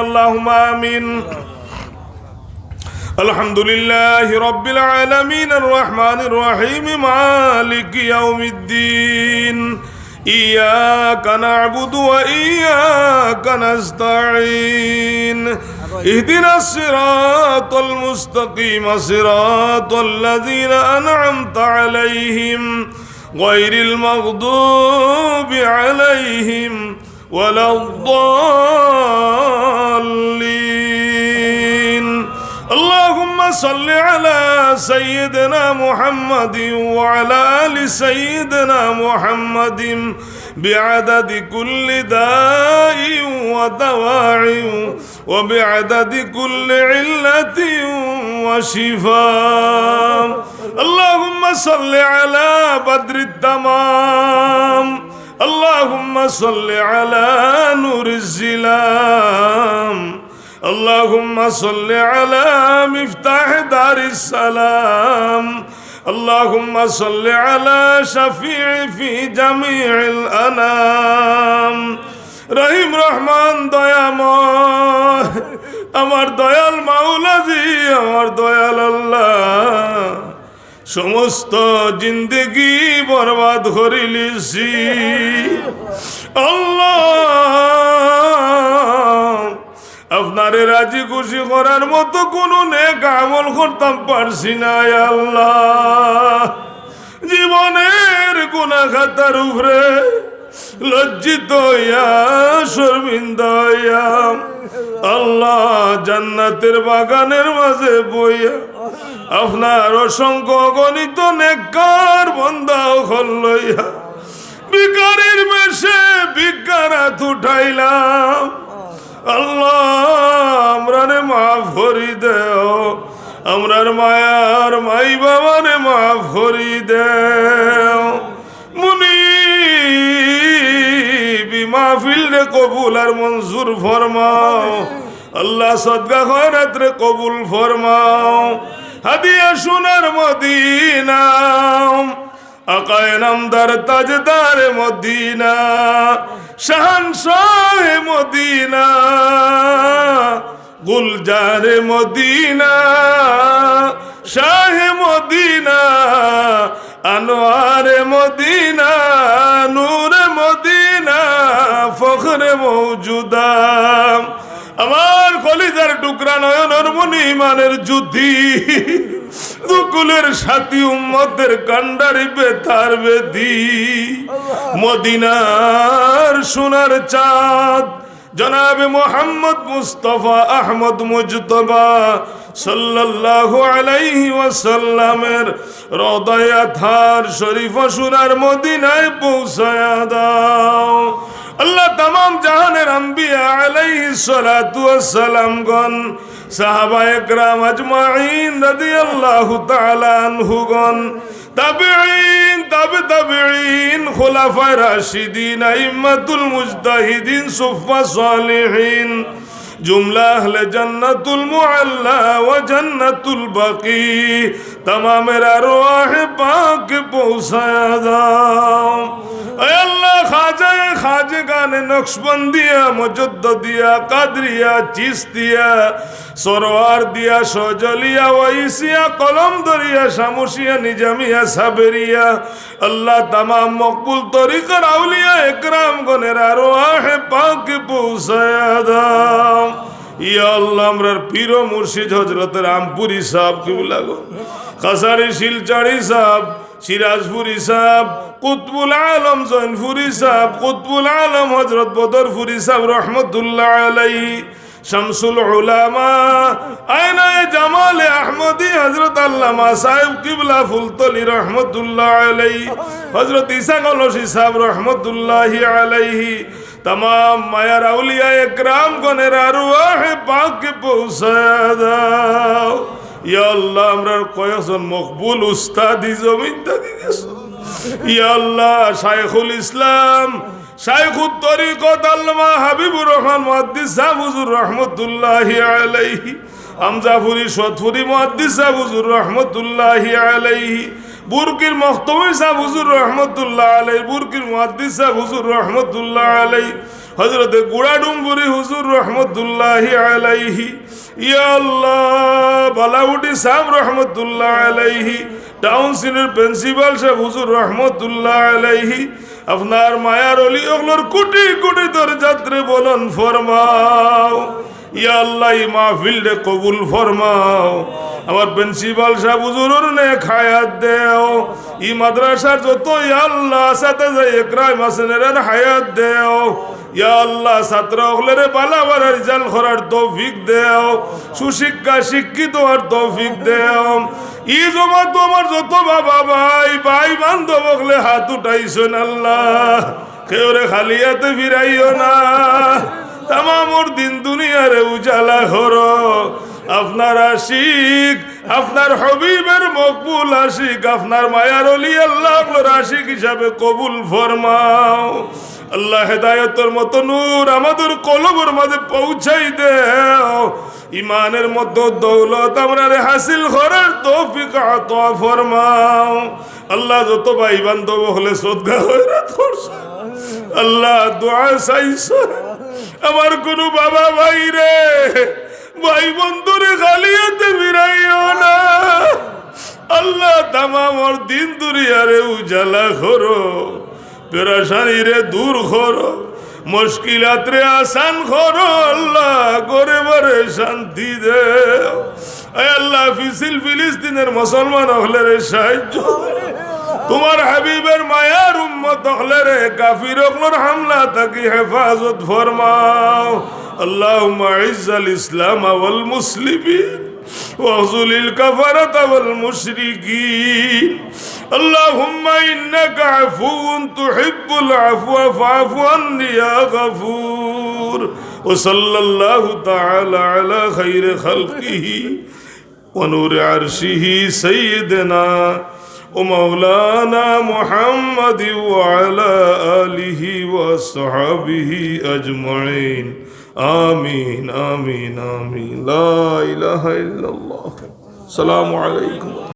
اللهم آمين. الحمد لله رب العالمين الرحمن الرحيم مالك يوم الدين إياك نعبد وإياك نستعين اهدنا الصراط المستقيم صراط الذين أنعمت عليهم غير المغضوب عليهم ولا الضالين. اللهم صل على سيدنا محمد وعلى آل سيدنا محمد بعدد كل داء ودواء وبعدد كل علة وشفاء. اللهم صل على بدر التمام. اللهم صل على نور الزلام. اللهم صل على مفتاح دار السلام. اللهم صل على شفيع في جميع الأنام. রহিম রহমান দয়াময় আমার দয়াল মাওলাজি, আমার দয়াল আল্লাহ, সমস্ত জিন্দেগি বরবাদ করে লিছি আল্লাহ। আপনারে রাজি খুশি করার মতো কোনো নেক আমল করতাম পারছি না আল্লাহ। জীবনের গুনাহ খাতার উপরে লজ্জিত হইয়া শর্মিন্দা হইয়া আল্লাহ জান্নাতের বাগানের মাঝে বইয়া আপনার অসংখ্য গণিত নেককার বান্দা হল লইয়া ভিখারির বেশে ভিক্ষার হাত উঠাইলাম আল্লাহ। আমরারে মাফ করি দেও, আমরার মায়ার মাই বাবারে মাফ করি দেও। মুনিবি মাহফিল রে কবুল আর মঞ্জুর ফরমাও আল্লাহ। সদকা খয়রাত রে কবুল ফরমাও। হাদিয়া সোনার মদিনা আকায়ে নামদার তাজদার মদিনা শাহানশাহ মদিনা গুলজার মদিনা শাহ মদিনা আনোয়ার মদিনা নূর মদিনা ফখরে মৌজুদা। আমার কলিজার টুকরা নয়নের মনি ইমানের জ্যোতি দুকুলের সাথী উম্মতের কান্ডারি বেতার বেদি মদিনার সোনার চাঁদ জনাবে মোহাম্মদ মুস্তফা আহমদ মুজতবা সাল্লাল্লাহু আলাইহি ওয়াসাল্লামের রওদায়ে আতহার শরীফ সোনার মদিনায় পৌঁছায়া দাও আল্লাহ। तमाम জাহানের আম্বিয়া আলাইহিস সালাতু ওয়াস সালাম গণ, সাহাবায়ে কেরাম আজমাইন রাদিয়াল্লাহু তাআলা আনহুগণ, তাবিঈন তাবে তাবিঈন, খুলাফায়ে রাশিদিন, আইম্মাতুল মুজতাহিদিন, সুফফা সালিহিন, जुमला अहले जन्नतुल मुअल्ला व जन्नतुल बाकी तमाम अरवाह पाक पहुंचाया जाओ। ऐ अल्लाह खाजा खाजगाने नक्शबंदिया मुजद्दिदिया कादरिया चिश्तिया सरवार दिया शजलिया वैसिया कलम दरिया शामुशिया निजामिया साबरिया अल्लाह तमाम मकबूल तरीक़ार औलिया इकराम गणेर अरवाह पाक पहुंचाया जाओ। ইয়া আল্লাহ আমরার পীর ও মুর্শিদ হযরতের আমপুরি সাহেব কিবলা গো, কাসারি শিলচড়ি সাহেব, সিরাজপুরি সাহেব, কুতবুল আলম জৈনপুরি সাহেব, কুতবুল আলম হযরত বদরপুরি সাহেব রহমতুল্লাহ আলাইহি, শামসুল উলামা আয়নায়ে জামালে আহমদি হযরত আল্লামা সাহেব কিবলা ফুলতলি রহমতুল্লাহ আলাইহি, হযরত ঈসা কলসি সাহেব রহমতুল্লাহি আলাইহি, तमाम मायर औलिया इकराम गणेर अरवाह पाक पहुंचाया दाओ। या अल्लाह আমরার কয়েকজন মকবুল উস্তাদি জমিন দাদি দিয়েছো। ইয়া আল্লাহ শাইখুল ইসলাম শাইখুত তরিকত আল্লামা হাবিবুর রহমান মুহাদ্দিস সাহেব হুজুর রহমাতুল্লাহি আলাইহি, আমজাফুরি শতফুরি মুহাদ্দিস সাহেব হুজুর রহমাতুল্লাহি আলাইহি, বুরকির মখতমি সাহেব হুজুর রহমতুল্লাহ আলাইহি, বুরকির মুহাদ্দিস সাহেব হুজুর রহমতুল্লাহ আলাইহি, হযরতে গুড়াডুমবুরি হুজুর রহমতুল্লাহি আলাইহি, ইয়া আল্লাহ বালাউডি সাহেব রহমতুল্লাহ আলাইহি, টাউন সিনের প্রিন্সিপাল সাহেব হুজুর রহমতুল্লাহ আলাইহি, আপনার মায়ার অলি ওগুলোর কোটি কোটি দরজাত্রে বলন ফরমাও। ইয়া আল্লাহ এই মাহফিলরে কবুল ফরমাও। আমার প্রিন্সিপাল সাহেব হুজুরের নেক হায়াত দেও। এই মাদ্রাসার যত ইয়া আল্লাহ সাথে যাই একরাম আছেনের হায়াত দেও। ইয়া আল্লাহ ছাত্র হলেরে বালাবার রিজাল্ট করার তৌফিক দেও, সুশিক্ষা শিক্ষিত হওয়ার তৌফিক দেও। ই জমা তো আমার যত বাবা ভাই ভাই বান্ধব হলে হাত উঠাইছেন আল্লাহ, কেউরে খালি হাতে ফিরাইও না। তামামর দিন দুনিয়ারে উজালা করো। আপনার আশিক, আপনার হবিবের মকবুল আশিক, আপনার মায়ার অলি আল্লাহ আপনার আশিক হিসাবে কবুল ফরমাও। আল্লাহ হেদায়তের মতো নূর আমাদের কলবের মাঝে পৌঁছাই দেও। ইমানের মতো দৌলত আমরা হাসিল করার তৌফিক আতা ফরমাও। আল্লাহ যত ভাই বান্ধব হলে সদকা খয়রাত করছে আল্লাহ দোয়া চাইছে। আমার কোনো বাবা ভাই রে ভাই বন্ধুরে খালি হাতে ফিরাইও না আল্লাহ। তামামর দিন দুনিয়ারে উজালা করো, পেরেশানি রে দূর করো, মুশকিলাত রে আসান করো আল্লাহ, গরিবরে শান্তি দেও। আল্লাহ ফিলিস্তিনের মুসলমান হলে রে সাহায্য, তোমার হাবিবের মায়ার উম্মত হলে রে কাফির ওগুলোর হামলা থাকি হেফাজত ফরমাও। আল্লাহুম্মা ইজ্জাল ইসলাম ওয়াল মুসলিমিন واخذل الكفرة والمشركين اللهم إنك عفو تحب العفو فاعف عني يا غفور وصلى الله تعالى على خير خلقه ونور عرشه سيدنا ومولانا محمد وعلى آله وصحبه أجمعين آمين آمين آمين لا إله إلا الله السلام عليكم